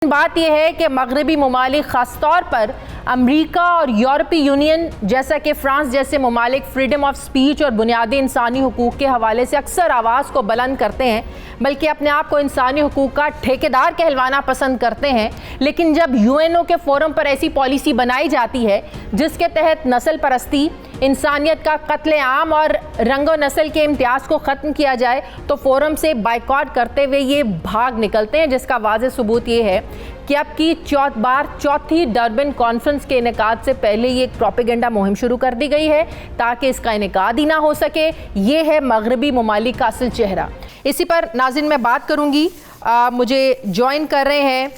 بات یہ ہے کہ مغربی ممالک خاص طور پر امریکہ اور یورپی یونین جیسا کہ فرانس جیسے ممالک فریڈم آف سپیچ اور بنیادی انسانی حقوق کے حوالے سے اکثر آواز کو بلند کرتے ہیں، بلکہ اپنے آپ کو انسانی حقوق کا ٹھیکیدار کہلوانا پسند کرتے ہیں۔ لیکن جب UN کے فورم پر ایسی پالیسی بنائی جاتی ہے جس کے تحت نسل پرستی، انسانیت کا قتل عام اور رنگ و نسل کے امتیاز کو ختم کیا جائے تو فورم سے بائیکاٹ کرتے ہوئے یہ بھاگ نکلتے ہیں، جس کا واضح ثبوت یہ ہے کہ اب کی چوتھی ڈربن کانفرنس کے انعقاد سے پہلے یہ ایک پروپیگنڈا مہم شروع کر دی گئی ہے تاکہ اس کا انعقاد ہی نہ ہو سکے۔ یہ ہے مغربی ممالک کا اصل چہرہ۔ اسی پر ناظرین میں بات کروں گی، مجھے جوائن کر رہے ہیں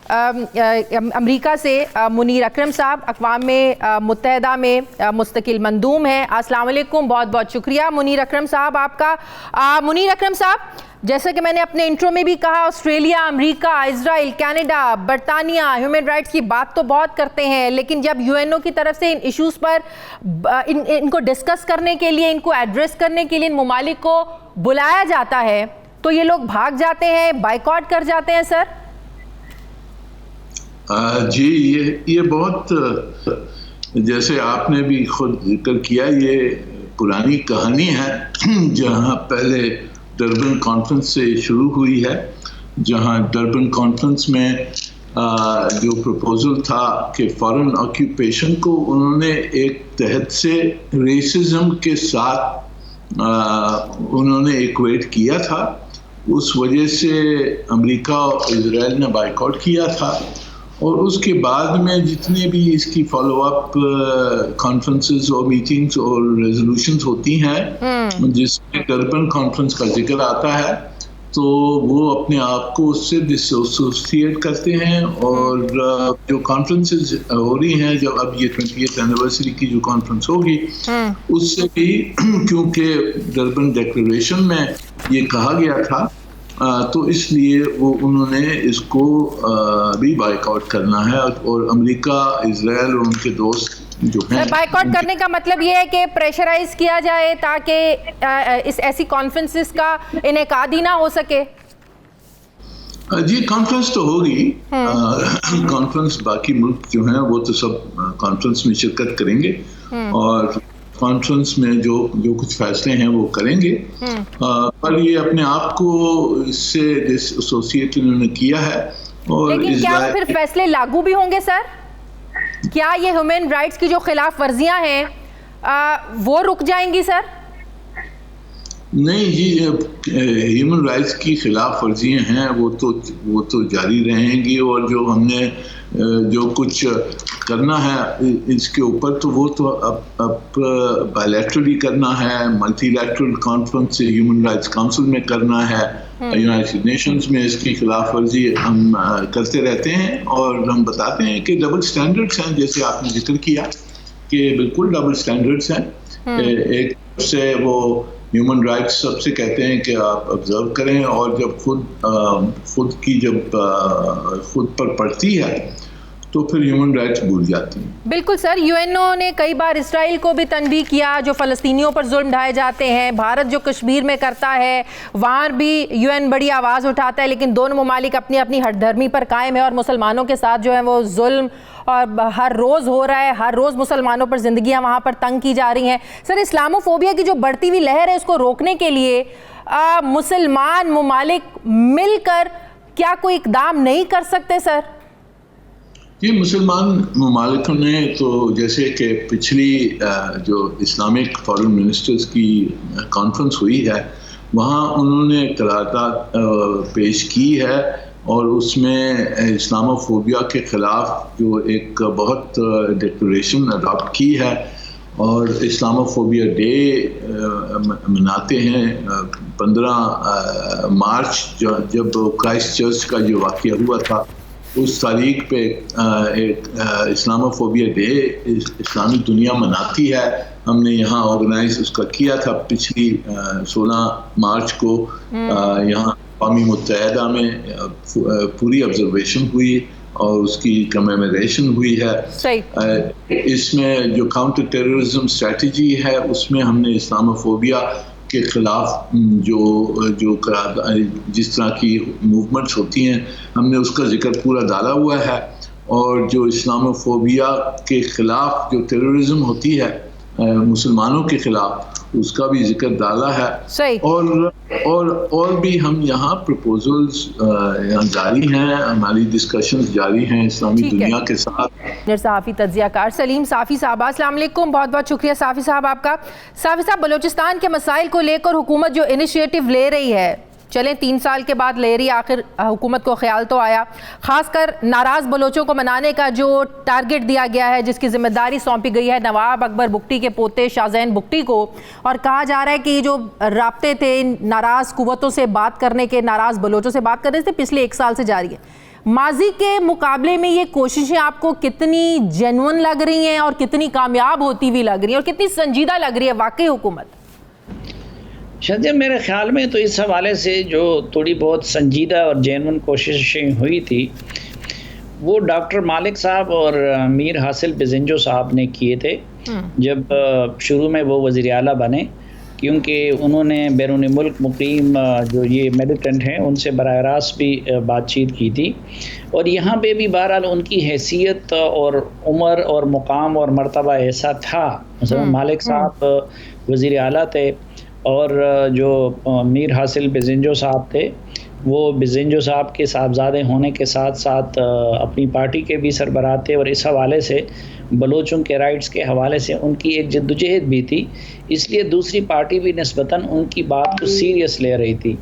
امریکہ سے منیر اکرم صاحب، اقوام متحدہ میں مستقل مندوب ہیں۔ السلام علیکم، بہت بہت شکریہ منیر اکرم صاحب آپ کا۔ منیر اکرم صاحب، جیسا کہ میں نے اپنے انٹرو میں بھی کہا، آسٹریلیا، امریکہ، اسرائیل، کینیڈا، برطانیہ ہیومن رائٹس کی بات تو بہت کرتے ہیں، لیکن جب UNO کی طرف سے ان ایشوز پر ان کو ڈسکس کرنے کے لیے، ان کو ایڈریس کرنے کے لیے ان ممالک کو بلایا جاتا ہے تو یہ لوگ بھاگ جاتے ہیں، بائیکاٹ کر جاتے ہیں۔ سر جی، یہ بہت، جیسے آپ نے بھی خود ذکر کیا، یہ پرانی کہانی ہے جہاں پہلے ڈربن کانفرنس سے شروع ہوئی ہے، جہاں ڈربن کانفرنس میں جو پروپوزل تھا کہ فارن آکیوپیشن کو انہوں نے ایک تحت سے ریسزم کے ساتھ انہوں نے ایکویٹ کیا تھا، اس وجہ سے امریکہ اور اسرائیل نے بائیکاٹ کیا تھا۔ اور اس کے بعد میں جتنے بھی اس کی فالو اپ کانفرنسز اور میٹنگز اور ریزولوشنز ہوتی ہیں جس میں ڈربن کانفرنس کا ذکر آتا ہے، تو وہ اپنے آپ کو اس سے ڈس ایسوسیٹ کرتے ہیں، اور جو کانفرنسز ہو رہی ہیں، جب اب یہ 20th اینیورسری کی جو کانفرنس ہوگی اس سے بھی، کیونکہ ڈربن ڈیکلریشن میں یہ کہا گیا تھا، تو اس لیے وہ انہوں نے اس کو بھی بائیک آؤٹ کرنا ہے، اور امریکہ، اسرائیل اور ان کے دوست جو ہیں۔ بائیکاٹ کرنے کا مطلب یہ ہے کہ پریشرائز کیا جائے تاکہ اس ایسی کانفرنسز کا انعقاد ہی نہ ہو سکے۔ جی، کانفرنس تو ہوگی، کانفرنس باقی ملک جو ہیں وہ تو سب کانفرنس میں شرکت کریں گے، اور کانفرنس میں جو کچھ فیصلے ہیں وہ کریں گے، پر یہ اپنے آپ کو اس سے ڈس ایسوسیٹ انہوں نے کیا ہے۔ اور لیکن کیا پھر فیصلے لاگو بھی ہوں گے سر؟ کیا یہ ہیومن رائٹس کی جو خلاف ورزیاں ہیں وہ رک جائیں گی سر؟ نہیں جی، ہیومن رائٹس کی خلاف ورزیاں ہیں وہ تو جاری رہیں گی، اور جو ہم نے جو کچھ کرنا ہے اس کے اوپر، تو وہ تو اب بائیلیٹرلی کرنا ہے، ملٹی لیٹرل کانفرنس سے ہیومن رائٹس کاؤنسل میں کرنا ہے، یونائٹڈ نیشنز میں اس کی خلاف ورزی ہم کرتے رہتے ہیں، اور ہم بتاتے ہیں کہ ڈبل سٹینڈرڈز ہیں، جیسے آپ نے ذکر کیا کہ بالکل ڈبل سٹینڈرڈز ہیں۔ ایک سے وہ ہیومن رائٹس سب سے کہتے ہیں کہ آپ آبزرو کریں، اور جب خود کی جب خود پر پڑتی ہے تو پھر ہیومن رائٹس بھول جاتی ہیں۔ بالکل سر، UNO نے کئی بار اسرائیل کو بھی تنبیہ کیا جو فلسطینیوں پر ظلم ڈھائے جاتے ہیں، بھارت جو کشمیر میں کرتا ہے وہاں بھی UN بڑی آواز اٹھاتا ہے، لیکن دونوں ممالک اپنی اپنی ہٹ دھرمی پر قائم ہے، اور مسلمانوں کے ساتھ جو ہے وہ ظلم اور ہر روز ہو رہا ہے، ہر روز مسلمانوں پر زندگیاں وہاں پر تنگ کی جا رہی ہیں۔ سر، اسلامو فوبیا کی جو بڑھتی ہوئی لہر ہے اس کو روکنے کے لیے مسلمان ممالک مل کر کیا کوئی اقدام نہیں کر سکتے سر؟ یہ مسلمان ممالکوں نے تو، جیسے کہ پچھلی جو اسلامک فارن منسٹرز کی کانفرنس ہوئی ہے وہاں انہوں نے قرارداد پیش کی ہے، اور اس میں اسلامو فوبیا کے خلاف جو ایک بہت ڈیکلریشن اڈاپٹ کی ہے، اور اسلامو فوبیا ڈے مناتے ہیں 15 مارچ، جب کرائسٹ چرچ کا جو واقعہ ہوا تھا اس تاریخ پہ ایک اسلامو فوبیا ڈے اسلامی دنیا مناتی ہے۔ ہم نے یہاں آرگنائز اس کا کیا تھا پچھلی 16 مارچ کو، یہاں اقوام متحدہ میں پوری آبزرویشن ہوئی اور اس کی کمیموریشن ہوئی ہے۔ اس میں جو کاؤنٹر ٹیررزم اسٹریٹجی ہے اس میں ہم نے اسلامو فوبیا کے خلاف جو جس طرح کی موومنٹس ہوتی ہیں ہم نے اس کا ذکر پورا ڈالا ہوا ہے، اور جو اسلاموفوبیا کے خلاف جو ٹیررزم ہوتی ہے مسلمانوں کے خلاف اس کا بھی ذکر ڈالا ہے. اور بھی ہم یہاں پروپوزلز جاری ہیں، ہماری ڈسکشنز جاری ہیں اسلامی دنیا کے ساتھ. صحافی تجزیہ کار سلیم صافی صاحب، السلام علیکم، بہت بہت شکریہ صافی صاحب آپ کا. صافی صاحب، بلوچستان کے مسائل کو لے کر حکومت جو انیشیٹو لے رہی ہے، چلیں 3 سال کے بعد لے رہی، آخر حکومت کو خیال تو آیا، خاص کر ناراض بلوچوں کو منانے کا جو ٹارگٹ دیا گیا ہے، جس کی ذمہ داری سونپی گئی ہے نواب اکبر بگٹی کے پوتے شاہزین بگٹی کو، اور کہا جا رہا ہے کہ یہ جو رابطے تھے ناراض قوتوں سے بات کرنے کے، ناراض بلوچوں سے بات کرنے سے پچھلے 1 سال سے جاری ہے. ماضی کے مقابلے میں یہ کوششیں آپ کو کتنی جینون لگ رہی ہیں اور کتنی کامیاب ہوتی ہوئی لگ رہی ہیں اور کتنی سنجیدہ لگ رہی ہے واقعی حکومت؟ شاید میرے خیال میں تو اس حوالے سے جو تھوڑی بہت سنجیدہ اور جینون کوششیں ہوئی تھی وہ ڈاکٹر مالک صاحب اور میر حاصل بزنجو صاحب نے کیے تھے جب شروع میں وہ وزیر اعلیٰ بنے، کیونکہ انہوں نے بیرون ملک مقیم جو یہ میلیٹنٹ ہیں ان سے براہ راست بھی بات چیت کی تھی، اور یہاں پہ بھی بہرحال ان کی حیثیت اور عمر اور مقام اور مرتبہ ایسا تھا. مثلا مالک صاحب وزیر اعلیٰ تھے، اور جو میر حاصل بزنجو صاحب تھے وہ بزنجو صاحب کے صاحبزادے ہونے کے ساتھ ساتھ اپنی پارٹی کے بھی سربراہ تھے، اور اس حوالے سے بلوچوں کے رائٹس کے حوالے سے ان کی ایک جدوجہد بھی تھی، اس لیے دوسری پارٹی بھی نسبتاً ان کی بات کو سیریس لے رہی تھی.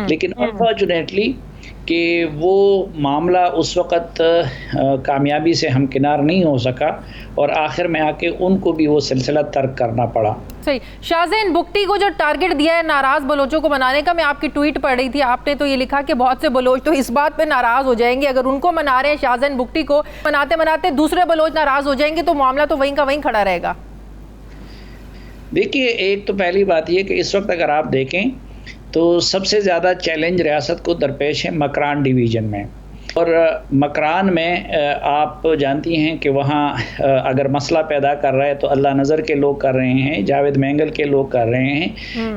لیکن انفارچونیٹلی کہ وہ معاملہ اس وقت کامیابی سے ہمکنار نہیں ہو سکا، اور آخر میں آ کے ان کو بھی وہ سلسلہ ترک کرنا پڑا. صحیح. شاہزین بگٹی کو جو ٹارگٹ دیا ہے ناراض بلوچوں کو منانے کا، میں آپ کی ٹویٹ پڑھ رہی تھی، آپ نے تو یہ لکھا کہ بہت سے بلوچ تو اس بات پہ ناراض ہو جائیں گے اگر ان کو منا رہے ہیں شاہزین بگٹی کو، مناتے مناتے دوسرے بلوچ ناراض ہو جائیں گے تو معاملہ تو وہیں کا وہیں کھڑا رہے گا. دیکھیے، ایک تو پہلی بات یہ کہ اس وقت اگر آپ دیکھیں تو سب سے زیادہ چیلنج ریاست کو درپیش ہے مکران ڈویژن میں، اور مکران میں آپ جانتی ہیں کہ وہاں اگر مسئلہ پیدا کر رہا ہے تو اللہ نظر کے لوگ کر رہے ہیں، جاوید مینگل کے لوگ کر رہے ہیں،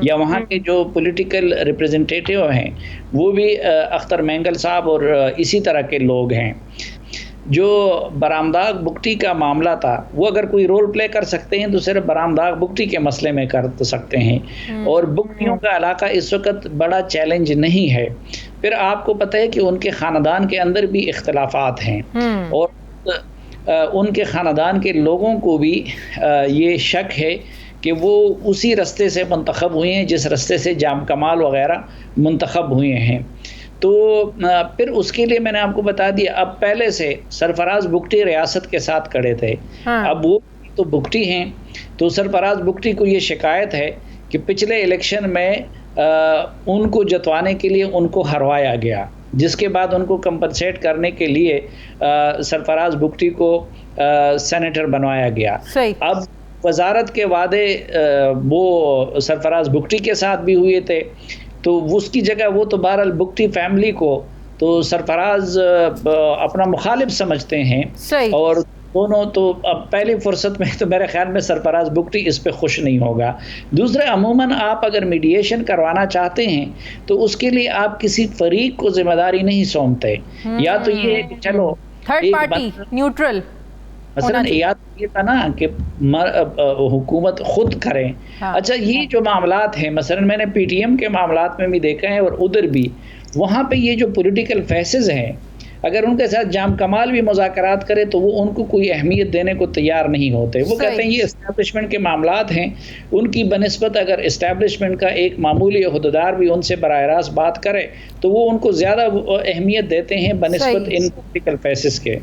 یا وہاں کے جو پولیٹیکل ریپریزنٹیٹیو ہیں وہ بھی اختر مینگل صاحب اور اسی طرح کے لوگ ہیں. جو برامداغ بگٹی کا معاملہ تھا وہ اگر کوئی رول پلے کر سکتے ہیں تو صرف برامداغ بگٹی کے مسئلے میں کر سکتے ہیں، اور بگٹیوں کا علاقہ اس وقت بڑا چیلنج نہیں ہے. پھر آپ کو پتہ ہے کہ ان کے خاندان کے اندر بھی اختلافات ہیں، اور ان کے خاندان کے لوگوں کو بھی یہ شک ہے کہ وہ اسی رستے سے منتخب ہوئے ہیں جس رستے سے جام کمال وغیرہ منتخب ہوئے ہیں. تو پھر اس کے لیے میں نے آپ کو بتا دیا، اب پہلے سے سرفراز بگٹی ریاست کے ساتھ کھڑے تھے، اب وہ تو بگٹی ہیں، تو سرفراز بگٹی کو یہ شکایت ہے کہ پچھلے الیکشن میں ان کو جتوانے کے لیے ان کو ہروایا گیا، جس کے بعد ان کو کمپنسیٹ کرنے کے لیے سرفراز بگٹی کو سینیٹر بنوایا گیا. اب وزارت کے وعدے وہ سرفراز بگٹی کے ساتھ بھی ہوئے تھے، تو اس کی جگہ وہ تو بہرحال بگٹی فیملی کو تو سرفراز اپنا مخالف سمجھتے ہیں، اور دونوں تو اب پہلی فرصت میں تو میرے خیال میں سرفراز بگٹی اس پہ خوش نہیں ہوگا. دوسرے، عموماً آپ اگر میڈییشن کروانا چاہتے ہیں تو اس کے لیے آپ کسی فریق کو ذمہ داری نہیں سونپتے، یا تو یہ کہ چلو تھرڈ پارٹی نیوٹرل، مثلا یاد یہ تھا نا کہ حکومت خود کریں. اچھا، یہ جو معاملات ہیں، مثلا میں نے پی ٹی ایم کے معاملات میں بھی دیکھا ہے، اور ادھر بھی وہاں پہ یہ جو پولیٹیکل فیسز ہیں، اگر ان کے ساتھ جام کمال بھی مذاکرات کرے تو وہ ان کو کوئی اہمیت دینے کو تیار نہیں ہوتے. وہ کہتے ہیں یہ اسٹیبلشمنٹ کے معاملات ہیں، ان کی بنسبت اگر اسٹیبلشمنٹ کا ایک معمولی عہدیدار بھی ان سے براہ راست بات کرے تو وہ ان کو زیادہ اہمیت دیتے ہیں بنسبت ان پولیٹیکل فیسز کے.